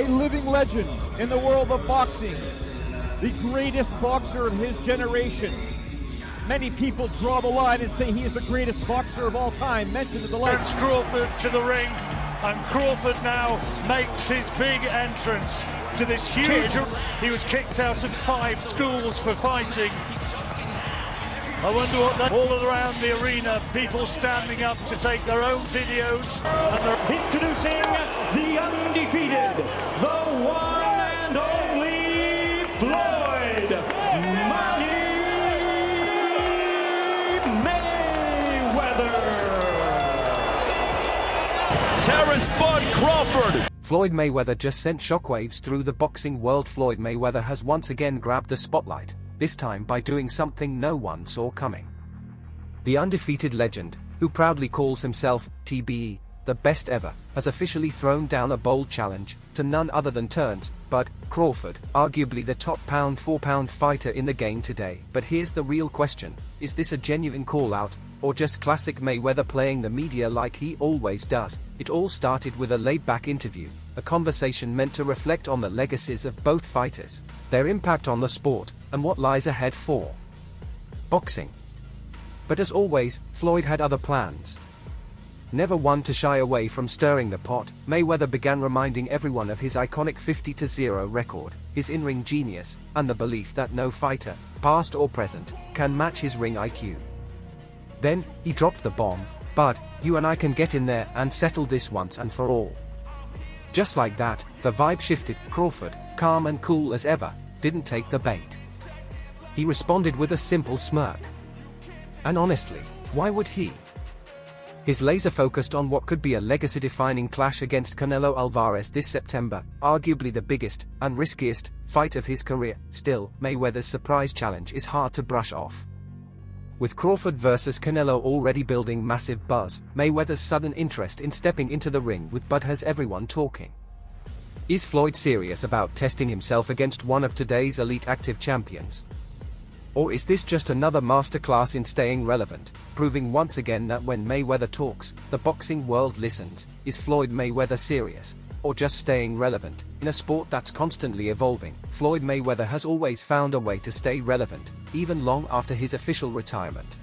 living legend in the world of boxing, the greatest boxer of his generation. Many people draw the line and say he is the greatest boxer of all time, mentioned at the line. Terence Crawford to the ring, and Crawford now makes his big entrance to this huge... He was kicked out of 5 schools for fighting. I wonder what that... All around the arena, people standing up to take their own videos. And introducing the undefeated, the one and only Floyd Mayweather. Terence Crawford. Floyd Mayweather just sent shockwaves through the boxing world. Floyd Mayweather has once again grabbed the spotlight, this time by doing something no one saw coming. The undefeated legend, who proudly calls himself, TBE, the best ever, has officially thrown down a bold challenge to none other than Terence Crawford, arguably the top pound-for-pound fighter in the game today. But here's the real question: is this a genuine call-out, or just classic Mayweather playing the media like he always does? It all started with a laid-back interview, a conversation meant to reflect on the legacies of both fighters, their impact on the sport, and what lies ahead for boxing. But as always, Floyd had other plans. Never one to shy away from stirring the pot, Mayweather began reminding everyone of his iconic 50-0 record, his in-ring genius, and the belief that no fighter, past or present, can match his ring IQ. Then, he dropped the bomb: "But, you and I can get in there and settle this once and for all." Just like that, the vibe shifted. Crawford, calm and cool as ever, didn't take the bait. He responded with a simple smirk. And honestly, why would he? His laser focused on what could be a legacy-defining clash against Canelo Alvarez this September, arguably the biggest and riskiest fight of his career. Still, Mayweather's surprise challenge is hard to brush off. With Crawford versus Canelo already building massive buzz, Mayweather's sudden interest in stepping into the ring with Bud has everyone talking. Is Floyd serious about testing himself against one of today's elite active champions? Or is this just another masterclass in staying relevant, proving once again that when Mayweather talks, the boxing world listens? Is Floyd Mayweather serious, or just staying relevant? In a sport that's constantly evolving, Floyd Mayweather has always found a way to stay relevant, even long after his official retirement.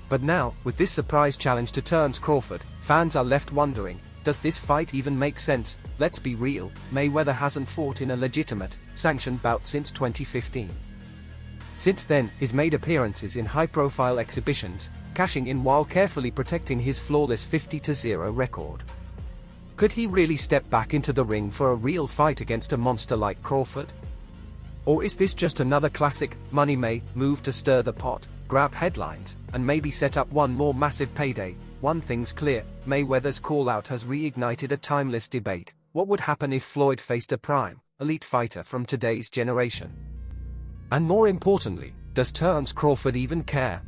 But now, with this surprise challenge to Terence Crawford, fans are left wondering, does this fight even make sense? Let's be real, Mayweather hasn't fought in a legitimate, sanctioned bout since 2015. Since then, he's made appearances in high-profile exhibitions, cashing in while carefully protecting his flawless 50-0 record. Could he really step back into the ring for a real fight against a monster like Crawford? Or is this just another classic Money May move to stir the pot, grab headlines, and maybe set up one more massive payday? One thing's clear: Mayweather's call-out has reignited a timeless debate. What would happen if Floyd faced a prime, elite fighter from today's generation? And more importantly, does Terence Crawford even care?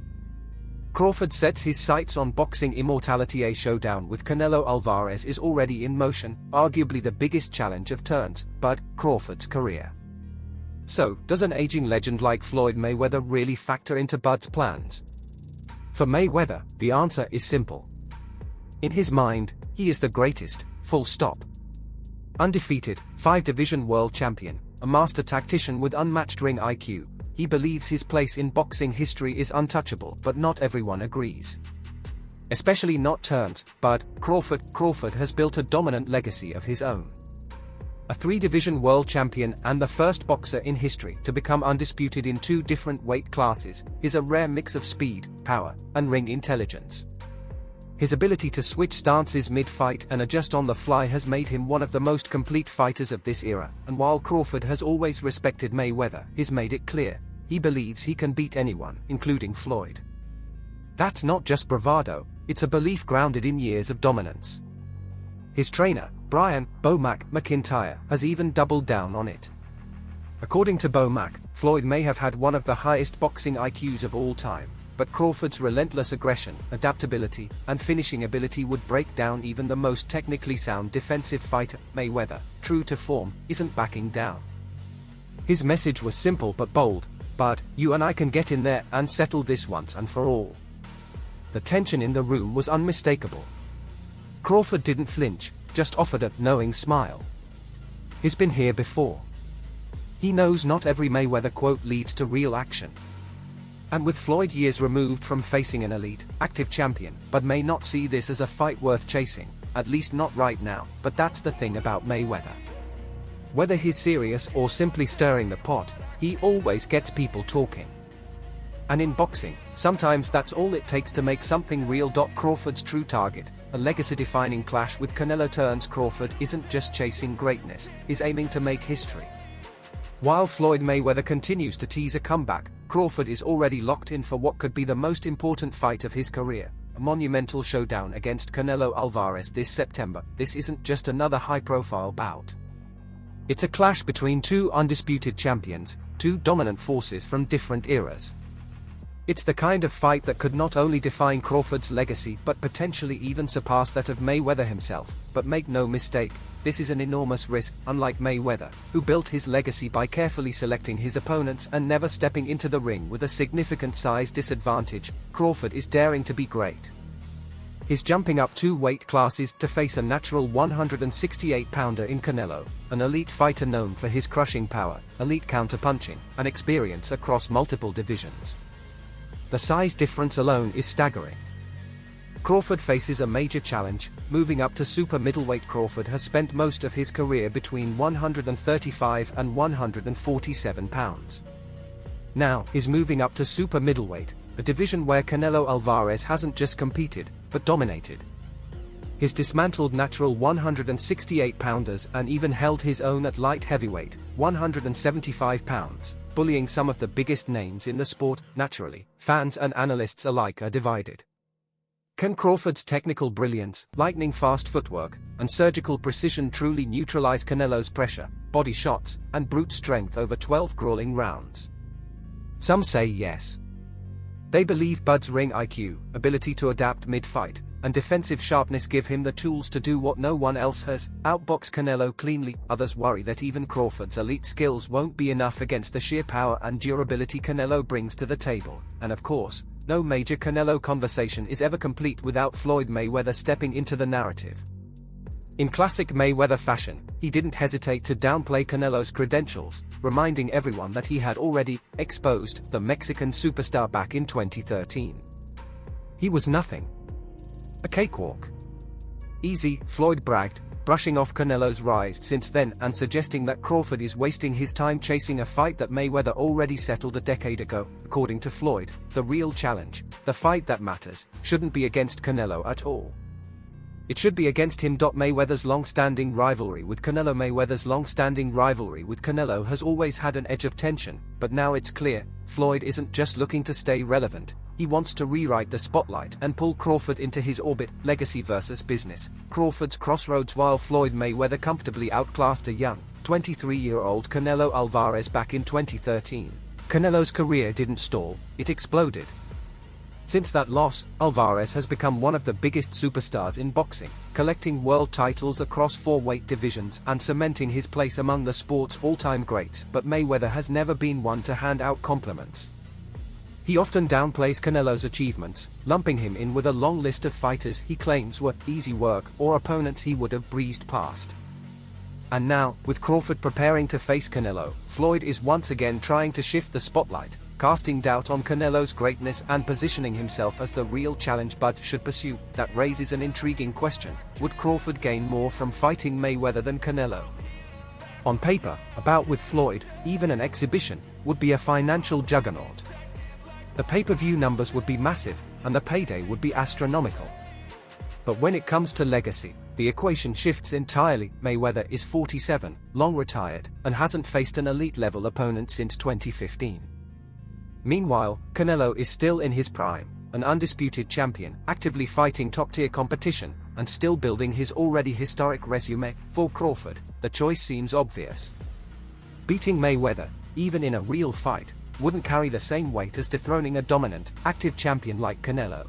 Crawford sets his sights on boxing immortality. A showdown with Canelo Alvarez is already in motion, arguably the biggest challenge of Terence Crawford's career. So, does an aging legend like Floyd Mayweather really factor into Bud's plans? For Mayweather, the answer is simple. In his mind, he is the greatest, full stop. Undefeated, 5-division world champion, a master tactician with unmatched ring IQ, he believes his place in boxing history is untouchable, but not everyone agrees. Especially not Terence Crawford. Crawford has built a dominant legacy of his own. A 3-division world champion and the first boxer in history to become undisputed in 2 different weight classes, is a rare mix of speed, power, and ring intelligence. His ability to switch stances mid-fight and adjust on the fly has made him one of the most complete fighters of this era, and while Crawford has always respected Mayweather, he's made it clear, he believes he can beat anyone, including Floyd. That's not just bravado, it's a belief grounded in years of dominance. His trainer, Brian "Bo Mac" McIntyre, has even doubled down on it. According to Bo Mac, Floyd may have had one of the highest boxing IQs of all time, but Crawford's relentless aggression, adaptability, and finishing ability would break down even the most technically sound defensive fighter. Mayweather, true to form, isn't backing down. His message was simple but bold: "But, you and I can get in there and settle this once and for all." The tension in the room was unmistakable. Crawford didn't flinch, just offered a knowing smile. He's been here before. He knows not every Mayweather quote leads to real action. And with Floyd years removed from facing an elite, active champion, but may not see this as a fight worth chasing, at least not right now, but that's the thing about Mayweather. Whether he's serious or simply stirring the pot, he always gets people talking. And in boxing, sometimes that's all it takes to make something real. Crawford's true target, a legacy-defining clash with Canelo. Terence Crawford isn't just chasing greatness, he's aiming to make history. While Floyd Mayweather continues to tease a comeback, Crawford is already locked in for what could be the most important fight of his career, a monumental showdown against Canelo Alvarez this September. This isn't just another high-profile bout. It's a clash between two undisputed champions, two dominant forces from different eras. It's the kind of fight that could not only define Crawford's legacy but potentially even surpass that of Mayweather himself. But make no mistake, this is an enormous risk. Unlike Mayweather, who built his legacy by carefully selecting his opponents and never stepping into the ring with a significant size disadvantage, Crawford is daring to be great. He's jumping up 2 weight classes to face a natural 168-pounder in Canelo, an elite fighter known for his crushing power, elite counterpunching, and experience across multiple divisions. The size difference alone is staggering. Crawford faces a major challenge, moving up to super middleweight. Crawford has spent most of his career between 135 and 147 pounds. Now, he's moving up to super middleweight, a division where Canelo Alvarez hasn't just competed, but dominated. He's dismantled natural 168-pounders and even held his own at light heavyweight, 175 pounds. Bullying some of the biggest names in the sport. Naturally, fans and analysts alike are divided. Can Crawford's technical brilliance, lightning-fast footwork, and surgical precision truly neutralize Canelo's pressure, body shots, and brute strength over 12 grueling rounds? Some say yes. They believe Bud's ring IQ, ability to adapt mid-fight, and defensive sharpness give him the tools to do what no one else has, outbox Canelo cleanly. Others worry that even Crawford's elite skills won't be enough against the sheer power and durability Canelo brings to the table. And of course, no major Canelo conversation is ever complete without Floyd Mayweather stepping into the narrative. In classic Mayweather fashion, he didn't hesitate to downplay Canelo's credentials, reminding everyone that he had already exposed the Mexican superstar back in 2013. He was nothing. A cakewalk. Easy, Floyd bragged, brushing off Canelo's rise since then and suggesting that Crawford is wasting his time chasing a fight that Mayweather already settled a decade ago. According to Floyd, the real challenge, the fight that matters, shouldn't be against Canelo at all. It should be against him. Mayweather's long-standing rivalry with Canelo. Mayweather's long-standing rivalry with Canelo has always had an edge of tension, but now it's clear, Floyd isn't just looking to stay relevant. He wants to rewrite the spotlight and pull Crawford into his orbit. Legacy versus business. Crawford's crossroads. While Floyd Mayweather comfortably outclassed a young, 23-year-old Canelo Alvarez back in 2013, Canelo's career didn't stall, it exploded. Since that loss, Alvarez has become one of the biggest superstars in boxing, collecting world titles across 4 weight divisions and cementing his place among the sport's all-time greats. But Mayweather has never been one to hand out compliments. He often downplays Canelo's achievements, lumping him in with a long list of fighters he claims were easy work or opponents he would have breezed past. And now, with Crawford preparing to face Canelo, Floyd is once again trying to shift the spotlight, casting doubt on Canelo's greatness and positioning himself as the real challenge Bud should pursue. That raises an intriguing question: would Crawford gain more from fighting Mayweather than Canelo? On paper, a bout with Floyd, even an exhibition, would be a financial juggernaut. The pay-per-view numbers would be massive, and the payday would be astronomical. But when it comes to legacy, the equation shifts entirely. Mayweather is 47, long retired, and hasn't faced an elite-level opponent since 2015. Meanwhile, Canelo is still in his prime, an undisputed champion, actively fighting top-tier competition, and still building his already historic resume. For Crawford, the choice seems obvious. Beating Mayweather, even in a real fight, wouldn't carry the same weight as dethroning a dominant, active champion like Canelo.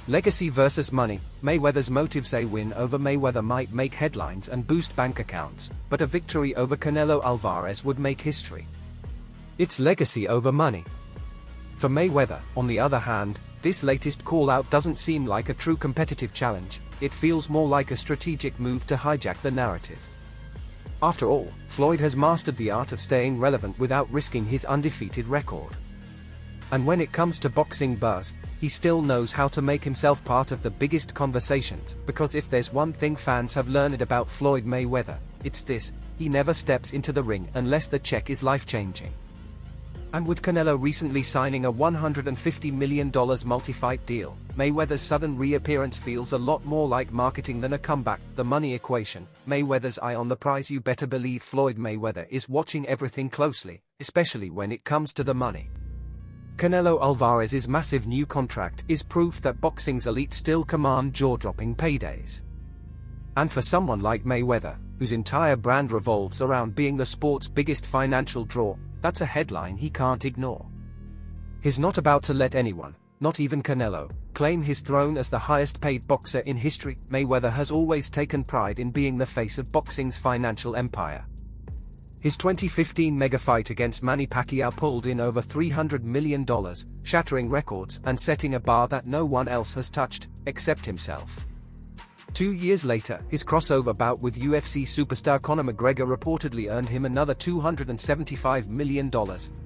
Legacy versus money. Mayweather's motives: a win over Mayweather might make headlines and boost bank accounts, but a victory over Canelo Alvarez would make history. It's legacy over money. For Mayweather, on the other hand, this latest call-out doesn't seem like a true competitive challenge. It feels more like a strategic move to hijack the narrative. After all, Floyd has mastered the art of staying relevant without risking his undefeated record. And when it comes to boxing buzz, he still knows how to make himself part of the biggest conversations, because if there's one thing fans have learned about Floyd Mayweather, it's this: he never steps into the ring unless the check is life-changing. And with Canelo recently signing a $150 million multi-fight deal, Mayweather's sudden reappearance feels a lot more like marketing than a comeback. The money equation, Mayweather's eye on the prize. You better believe Floyd Mayweather is watching everything closely, especially when it comes to the money. Canelo Alvarez's massive new contract is proof that boxing's elite still command jaw-dropping paydays. And for someone like Mayweather, whose entire brand revolves around being the sport's biggest financial draw, that's a headline he can't ignore. He's not about to let anyone, not even Canelo, claim his throne as the highest-paid boxer in history. Mayweather has always taken pride in being the face of boxing's financial empire. His 2015 mega fight against Manny Pacquiao pulled in over $300 million, shattering records and setting a bar that no one else has touched, except himself. 2 years later, his crossover bout with UFC superstar Conor McGregor reportedly earned him another $275 million,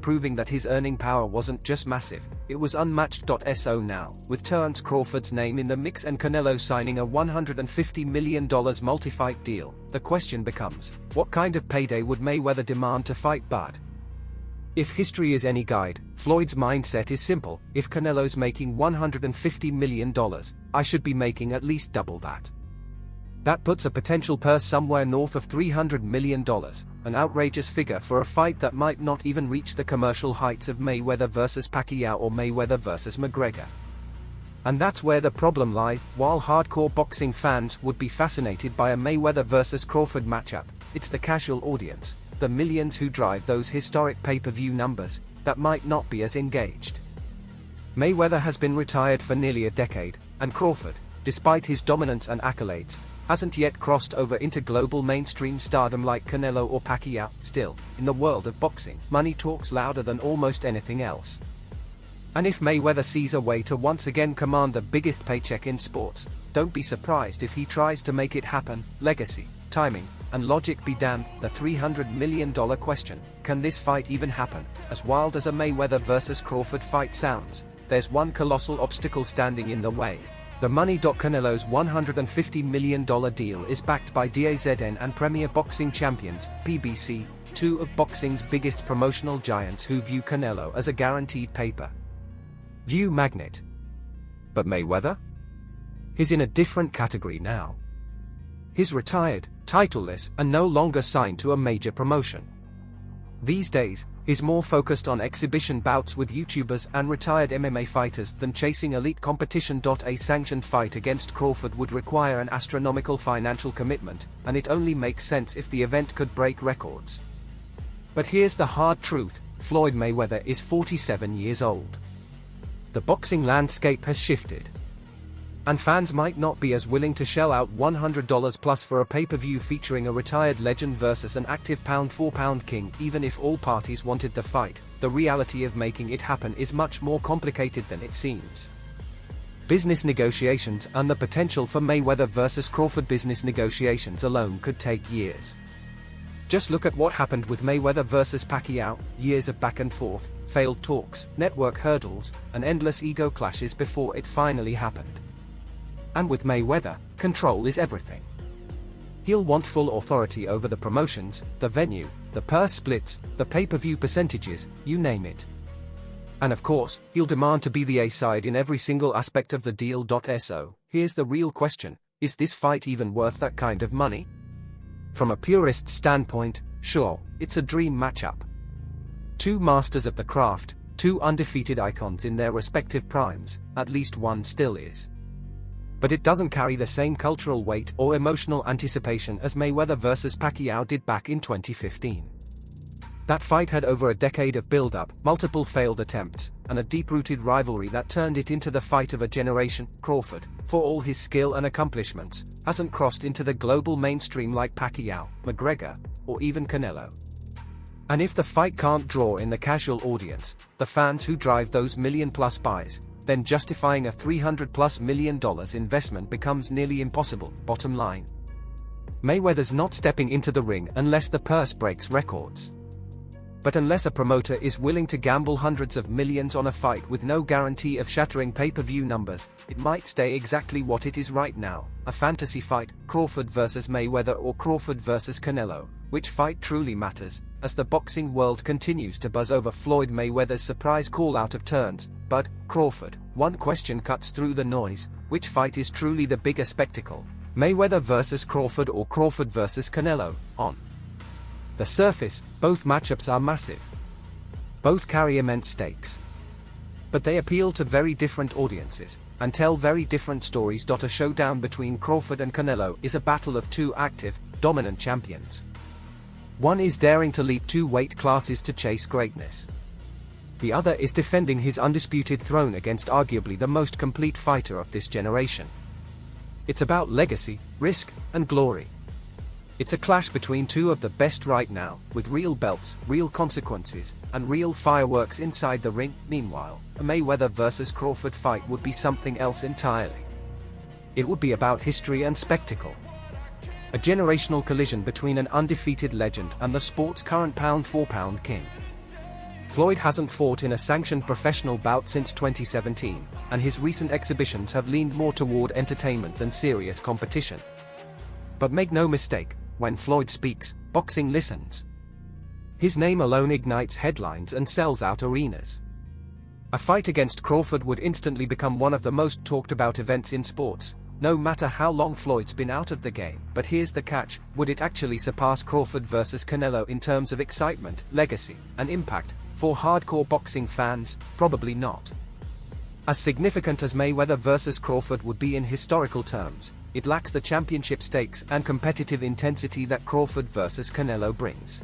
proving that his earning power wasn't just massive, it was unmatched. So now, with Terence Crawford's name in the mix and Canelo signing a $150 million multi-fight deal, the question becomes, what kind of payday would Mayweather demand to fight Bud? If history is any guide, Floyd's mindset is simple: if Canelo's making $150 million, I should be making at least double that. That puts a potential purse somewhere north of $300 million, an outrageous figure for a fight that might not even reach the commercial heights of Mayweather vs Pacquiao or Mayweather vs McGregor. And that's where the problem lies. While hardcore boxing fans would be fascinated by a Mayweather vs Crawford matchup, it's the casual audience, the millions who drive those historic pay-per-view numbers, that might not be as engaged. Mayweather has been retired for nearly a decade, and Crawford, despite his dominance and accolades, hasn't yet crossed over into global mainstream stardom like Canelo or Pacquiao. Still, in the world of boxing, money talks louder than almost anything else. And if Mayweather sees a way to once again command the biggest paycheck in sports, don't be surprised if he tries to make it happen. Legacy, timing, and logic be damned. The $300 million question: can this fight even happen? As wild as a Mayweather vs Crawford fight sounds, there's one colossal obstacle standing in the way. The money. Canelo's $150 million deal is backed by DAZN and Premier Boxing Champions, PBC, two of boxing's biggest promotional giants who view Canelo as a guaranteed pay-per-view magnet. But Mayweather? He's in a different category now. He's retired, titleless, and no longer signed to a major promotion. These days, he's more focused on exhibition bouts with YouTubers and retired MMA fighters than chasing elite competition. A sanctioned fight against Crawford would require an astronomical financial commitment, and it only makes sense if the event could break records. But here's the hard truth: Floyd Mayweather is 47 years old. The boxing landscape has shifted. And fans might not be as willing to shell out $100 plus for a pay-per-view featuring a retired legend versus an active pound-for-pound king. Even if all parties wanted the fight, the reality of making it happen is much more complicated than it seems. Business negotiations and the potential for Mayweather vs Crawford business negotiations alone could take years. Just look at what happened with Mayweather vs Pacquiao: years of back and forth, failed talks, network hurdles, and endless ego clashes before it finally happened. And with Mayweather, control is everything. He'll want full authority over the promotions, the venue, the purse splits, the pay-per-view percentages, you name it. And of course, he'll demand to be the A-side in every single aspect of the deal. So, here's the real question: is this fight even worth that kind of money? From a purist standpoint, sure, it's a dream matchup. Two masters of the craft, two undefeated icons in their respective primes, at least one still is. But it doesn't carry the same cultural weight or emotional anticipation as Mayweather vs Pacquiao did back in 2015. That fight had over a decade of build-up, multiple failed attempts, and a deep-rooted rivalry that turned it into the fight of a generation. Crawford, for all his skill and accomplishments, hasn't crossed into the global mainstream like Pacquiao, McGregor, or even Canelo. And if the fight can't draw in the casual audience, the fans who drive those million-plus buys, then justifying a $300+ million investment becomes nearly impossible. Bottom line: Mayweather's not stepping into the ring unless the purse breaks records. But unless a promoter is willing to gamble hundreds of millions on a fight with no guarantee of shattering pay-per-view numbers, it might stay exactly what it is right now, a fantasy fight, Crawford vs Mayweather or Crawford vs Canelo. Which fight truly matters, as the boxing world continues to buzz over Floyd Mayweather's surprise call out of Terence, Bud, Crawford? One question cuts through the noise: which fight is truly the bigger spectacle? Mayweather vs Crawford or Crawford vs Canelo? On the surface, both matchups are massive. Both carry immense stakes. But they appeal to very different audiences, and tell very different stories. A showdown between Crawford and Canelo is a battle of two active, dominant champions. One is daring to leap 2 weight classes to chase greatness. The other is defending his undisputed throne against arguably the most complete fighter of this generation. It's about legacy, risk, and glory. It's a clash between two of the best right now, with real belts, real consequences, and real fireworks inside the ring. Meanwhile, a Mayweather vs Crawford fight would be something else entirely. It would be about history and spectacle. A generational collision between an undefeated legend and the sport's current pound-for-pound king. Floyd hasn't fought in a sanctioned professional bout since 2017, and his recent exhibitions have leaned more toward entertainment than serious competition. But make no mistake, when Floyd speaks, boxing listens. His name alone ignites headlines and sells out arenas. A fight against Crawford would instantly become one of the most talked about events in sports, no matter how long Floyd's been out of the game. But here's the catch: would it actually surpass Crawford vs Canelo in terms of excitement, legacy, and impact? For hardcore boxing fans, probably not. As significant as Mayweather vs Crawford would be in historical terms, it lacks the championship stakes and competitive intensity that Crawford vs Canelo brings.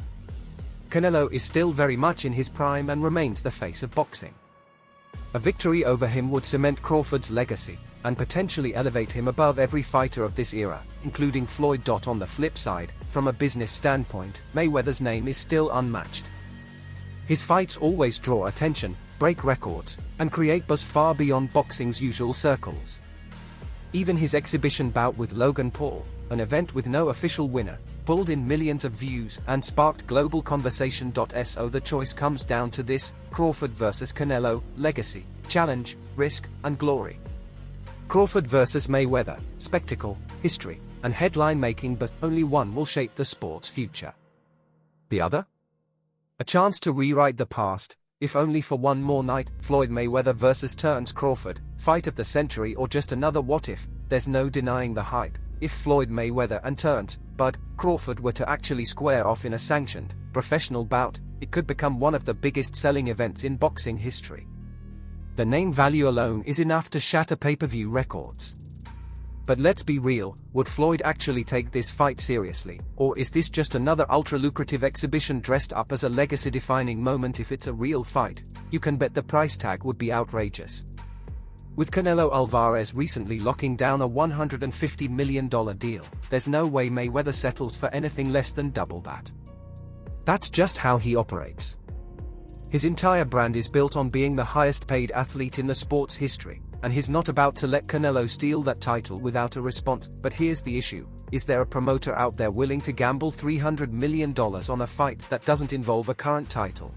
Canelo is still very much in his prime and remains the face of boxing. A victory over him would cement Crawford's legacy, and potentially elevate him above every fighter of this era, including Floyd. On the flip side, from a business standpoint, Mayweather's name is still unmatched. His fights always draw attention, break records, and create buzz far beyond boxing's usual circles. Even his exhibition bout with Logan Paul, an event with no official winner, pulled in millions of views and sparked global conversation. So the choice comes down to this: Crawford vs Canelo, legacy, challenge, risk, and glory. Crawford vs Mayweather, spectacle, history, and headline making, but only one will shape the sport's future. The other? A chance to rewrite the past, if only for one more night. Floyd Mayweather vs Terence Crawford, fight of the century or just another what if? There's no denying the hype. If Floyd Mayweather and Terence "Bud" Crawford were to actually square off in a sanctioned, professional bout, it could become one of the biggest selling events in boxing history. The name value alone is enough to shatter pay-per-view records. But let's be real, would Floyd actually take this fight seriously, or is this just another ultra-lucrative exhibition dressed up as a legacy-defining moment? If it's a real fight, you can bet the price tag would be outrageous. With Canelo Alvarez recently locking down a $150 million deal, there's no way Mayweather settles for anything less than double that. That's just how he operates. His entire brand is built on being the highest-paid athlete in the sport's history, and he's not about to let Canelo steal that title without a response. But here's the issue: is there a promoter out there willing to gamble $300 million on a fight that doesn't involve a current title?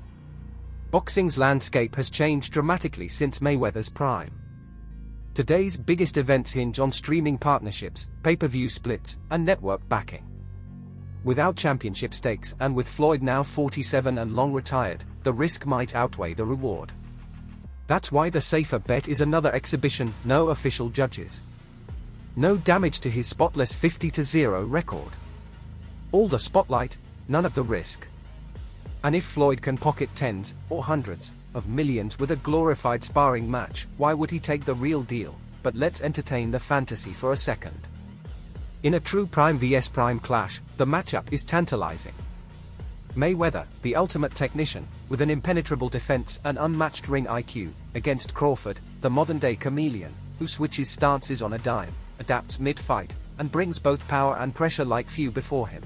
Boxing's landscape has changed dramatically since Mayweather's prime. Today's biggest events hinge on streaming partnerships, pay-per-view splits, and network backing. Without championship stakes, and with Floyd now 47 and long retired, the risk might outweigh the reward. That's why the safer bet is another exhibition, no official judges. No damage to his spotless 50-0 record. All the spotlight, none of the risk. And if Floyd can pocket tens, or hundreds, of millions with a glorified sparring match, why would he take the real deal? But let's entertain the fantasy for a second. In a true prime vs prime clash, the matchup is tantalizing. Mayweather, the ultimate technician, with an impenetrable defense and unmatched ring IQ, against Crawford, the modern-day chameleon, who switches stances on a dime, adapts mid-fight, and brings both power and pressure like few before him.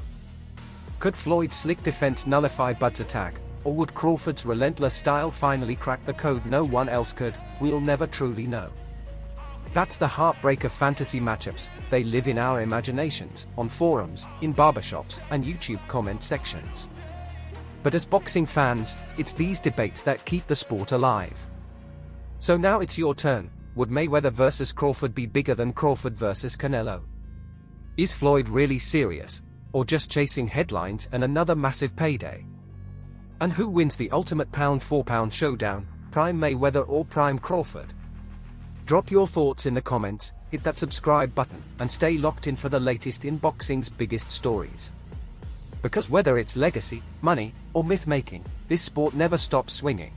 Could Floyd's slick defense nullify Bud's attack, or would Crawford's relentless style finally crack the code no one else could? We'll never truly know. That's the heartbreak of fantasy matchups. They live in our imaginations, on forums, in barbershops, and YouTube comment sections. But as boxing fans, it's these debates that keep the sport alive. So now it's your turn. Would Mayweather vs Crawford be bigger than Crawford vs Canelo? Is Floyd really serious, or just chasing headlines and another massive payday? And who wins the ultimate pound-for-pound showdown, Prime Mayweather or Prime Crawford? Drop your thoughts in the comments, hit that subscribe button, and stay locked in for the latest in boxing's biggest stories. Because whether it's legacy, money, or myth-making, this sport never stops swinging.